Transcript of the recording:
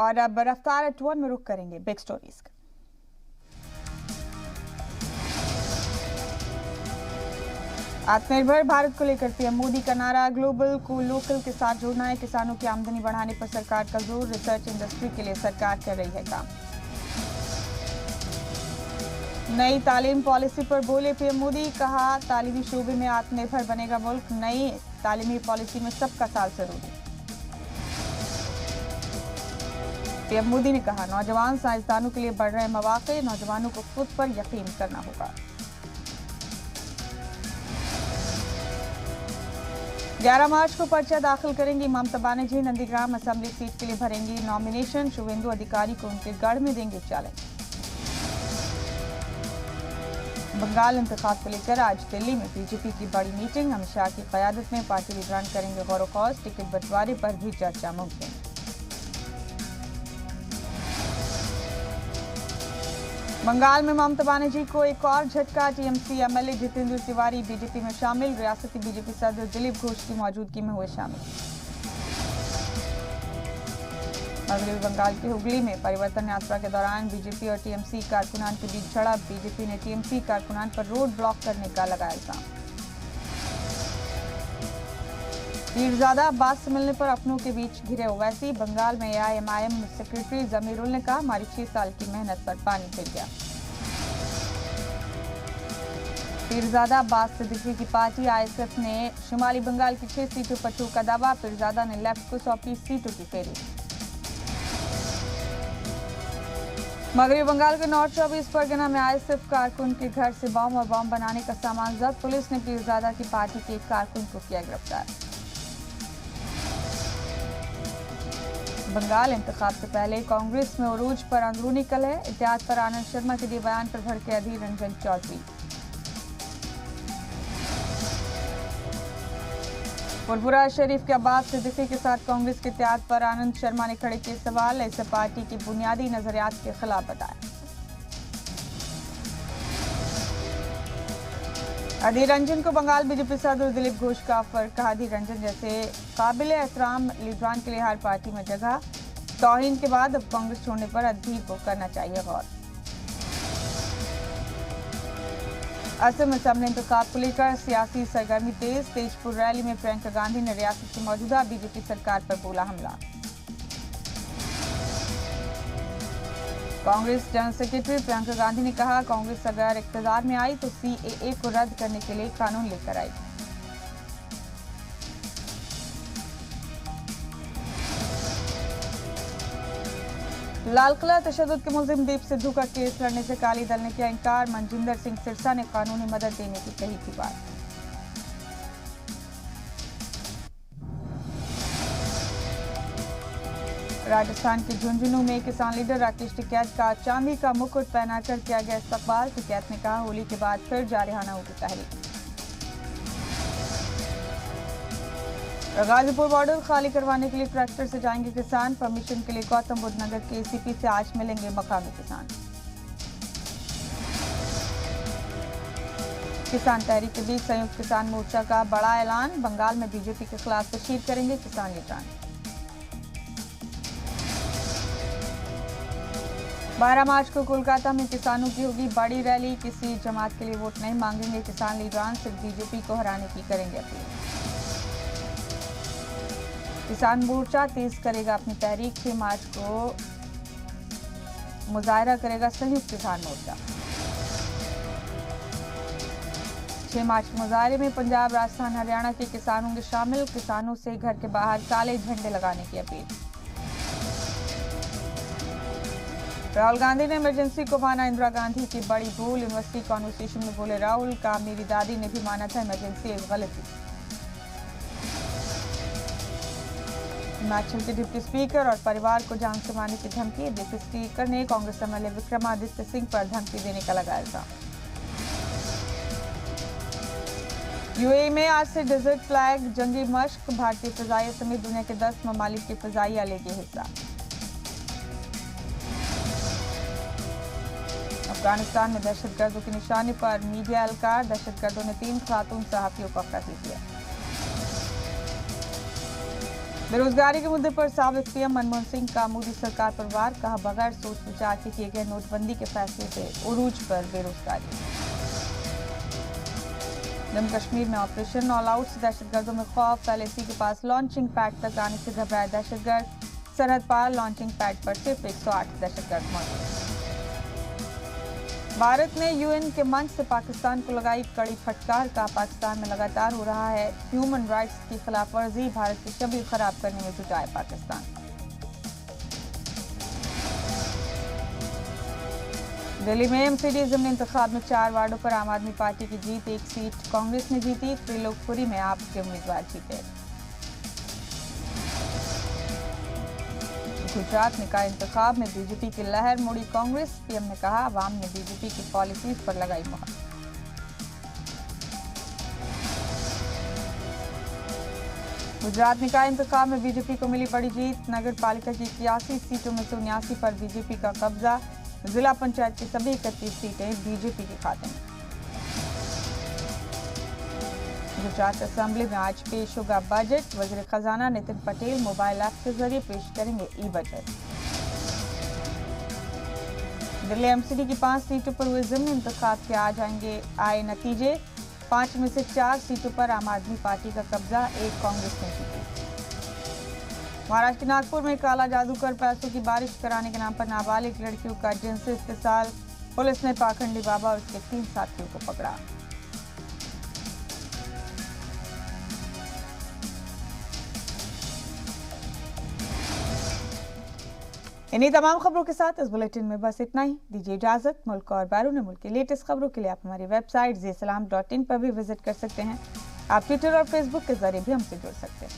और अब रफ्तार एट 1 में रुक करेंगे बिग स्टोरीज का। आत्मनिर्भर भारत को लेकर पीएम मोदी का नारा, ग्लोबल को लोकल के साथ जोड़ना है। किसानों की आमदनी बढ़ाने पर सरकार का जोर, रिसर्च इंडस्ट्री के लिए सरकार कर रही है काम। नई तालीम पॉलिसी पर बोले पीएम मोदी, कहा तालीमी शोबे में आत्मनिर्भर बनेगा मुल्क। नई तालीमी पॉलिसी में सबका साथ जरूरी। पीएम मोदी ने कहा, नौजवान साइंसदानों के लिए बढ़ रहे मौके, नौजवानों को खुद पर यकीन करना होगा। 11 मार्च को पर्चा दाखिल करेंगी ममता बनर्जी। नंदीग्राम असेंबली सीट के लिए भरेंगी नॉमिनेशन। शुभेंदु अधिकारी को उनके गढ़ में देंगे चैलेंज। बंगाल इंतखाब को लेकर आज दिल्ली में बीजेपी की बड़ी मीटिंग। अमित शाह की क़यादत में पार्टी लीडरान करेंगे गौर वखौज। टिकट बंटवारे पर भी चर्चा मुमकिन। बंगाल में ममता बनर्जी को एक और झटका। TMC MLA Jitendra Tiwari BJP में शामिल। रियासती बीजेपी सदर दिलीप घोष की मौजूदगी में हुए शामिल। मगरबी बंगाल के हुगली में परिवर्तन यात्रा के दौरान बीजेपी और टीएमसी कारकुनान के बीच झड़प। बीजेपी ने टीएमसी कारकुनान पर रोड ब्लॉक करने का लगाया इल्जाम। पीरजादा अब्बास से मिलने पर अपनों के बीच घिरे ओवैसी। बंगाल में एआईएमआईएम सेक्रेटरी जमीरुल ने कहा, हमारी 6 साल की मेहनत पर पानी फिर गया। पीरजादा अब्बास सिद्दीकी की पार्टी आईएसएफ ने शुमाली बंगाल की 6 सीटों पर ठोका दावा। पीरजादा ने लेफ्ट को सौंपी सीटों की फेरी। मगरबी बंगाल के नॉर्थ 24 परगना में आईएसएफ कारकुन के घर से बम और बम बनाने का सामान जब्त। पुलिस ने पीरजादा की पार्टी के एक कारकुन को किया गिरफ्तार। बंगाल इंतखाब से पहले कांग्रेस में उरूज पर अंदरूनी कलह। इत्तेहाद पर आनंद शर्मा के दिए बयान पर भड़के अधीर रंजन चौधरी। फुलपुरा शरीफ के अब्बास सिद्दीकी के साथ कांग्रेस के इत्तेहाद पर आनंद शर्मा ने खड़े किए सवाल। इसे पार्टी की बुनियादी नजरियात के खिलाफ बताया। अधीर रंजन को बंगाल बीजेपी सदर दिलीप घोष का ऑफर। कहा, अधीर रंजन जैसे काबिल एहतराम लीडरान के लिए हर पार्टी में जगह। तौहीन के बाद अब कांग्रेस छोड़ने पर अधीर को करना चाहिए गौर। असम असेंबली इंतखाब को लेकर सियासी सरगर्मी तेज। तेजपुर रैली में प्रियंका गांधी ने रियासत की मौजूदा बीजेपी सरकार पर बोला हमला। कांग्रेस जनरल सेक्रेटरी प्रियंका गांधी ने कहा, कांग्रेस अगर इख्तियार में आई तो सीएए को रद्द करने के लिए कानून लेकर आई। लाल किला तशद्दुद के मुलजिम दीप सिद्धू का केस लड़ने से अकाली दल ने किया इनकार। मनजिंदर सिंह सिरसा ने कानूनी मदद देने की कही थी बात। राजस्थान के झुंझुनू में किसान लीडर राकेश टिकैत का चांदी का मुकुट पहनाकर किया गया इस्तकबाल। टिकैत ने कहा, होली के बाद फिर जारिहाना होगी तहरीक। गाजीपुर बॉर्डर खाली करवाने के लिए ट्रैक्टर से जाएंगे किसान। परमिशन के लिए गौतम बुद्ध नगर के एसीपी से आज मिलेंगे मकामी किसान। किसान तहरीक के बीच संयुक्त किसान मोर्चा का बड़ा ऐलान। बंगाल में बीजेपी के खिलाफ तशहीर करेंगे किसान लीडरान। 12 मार्च को कोलकाता में किसानों की होगी बड़ी रैली। किसी जमात के लिए वोट नहीं मांगेंगे किसान लीडरान, सिर्फ बीजेपी को हराने की करेंगे अपील। किसान मोर्चा तेज करेगा अपनी तहरीक। 6 मार्च को मुजाहरा करेगा संयुक्त किसान मोर्चा। 6 मार्च के मुजाहरे में पंजाब, राजस्थान, हरियाणा के किसान होंगे शामिल। किसानों से घर के बाहर काले झंडे लगाने की अपील। राहुल गांधी ने इमरजेंसी को माना इंदिरा गांधी की बड़ी भूल। यूनिवर्सिटी कॉन्वर्सेशन में बोले राहुल, कहा मेरी दादी ने भी माना था इमरजेंसी एक गलती। हिमाचल के डिप्टी स्पीकर और परिवार को जान से मारने की धमकी। डिप्टी स्पीकर ने कांग्रेस एमएलए विक्रमादित्य सिंह पर धमकी देने का लगाया इल्जाम। यूएई में आज से डेजर्ट फ्लैग जंगी मश्क। भारतीय फिजाइया समेत दुनिया के 10 ममालिक की फिजाइया लेंगे हिस्सा। अफगानिस्तान में दहशतगर्दों की निशाने पर मीडिया एहलकार। दहशतगर्दों ने 3 खातून सहाफियों को कत्ल किया। बेरोजगारी के मुद्दे पर साबिक पीएम मनमोहन सिंह का मोदी सरकार पर वार, कहा बगैर सोच विचार के किए गए नोटबंदी के फैसले से उरूज पर बेरोजगारी। जम्मू कश्मीर में ऑपरेशन ऑल आउट से दहशतगर्दों में खौफ, एलएसी के पास लॉन्चिंग पैड तक आने से घबराए दहशतगर्द, सरहद पार लॉन्चिंग पैड पर सिर्फ 108 दहशतगर्द मौजूद। भारत ने यूएन के मंच से पाकिस्तान को लगाई कड़ी फटकार, का पाकिस्तान में लगातार हो रहा है ह्यूमन राइट्स की खिलाफवर्जी, भारत की छवि खराब करने में जुटा है पाकिस्तान। दिल्ली में एमसीडी ज़िमनी इंतखाब में 4 वार्डों पर आम आदमी पार्टी की जीत, 1 सीट कांग्रेस ने जीती, त्रिलोकपुरी में आप के उम्मीदवार जीते। गुजरात निकाय इंतखाब में बीजेपी की लहर, मोड़ी कांग्रेस, पीएम ने कहा आवाम ने बीजेपी की पॉलिसीज पर लगाई मुहर। गुजरात निकाय इंतखाब में बीजेपी को मिली बड़ी जीत, नगर पालिका की 81 सीटों में से 79 पर बीजेपी का कब्जा, जिला पंचायत की सभी 31 सीटें बीजेपी के खाते में। गुजरात असेंबली में आज पेश होगा बजट, वजीर खजाना नितिन पटेल मोबाइल ऐप के जरिए पेश करेंगे ई बजट। दिल्ली एमसीडी की 5 सीटों पर हुए ज़िमनी इंतखाब के आए नतीजे, 5 में से 4 सीटों पर आम आदमी पार्टी का कब्जा, 1 कांग्रेस ने जीती। महाराष्ट्र के नागपुर में काला जादू कर पैसों की बारिश कराने के नाम पर नाबालिग लड़कियों का जिनसी इस्तेसाल, पुलिस ने पाखंडी बाबा और उसके 3 साथियों को पकड़ा। इन्हीं तमाम खबरों के साथ इस बुलेटिन में बस इतना ही। दीजिए इजाजत। मुल्क और बैरून मुल्क की लेटेस्ट खबरों के लिए आप हमारी वेबसाइट zeesalam.in पर भी विजिट कर सकते हैं। आप ट्विटर और फेसबुक के जरिए भी हमसे जुड़ सकते हैं।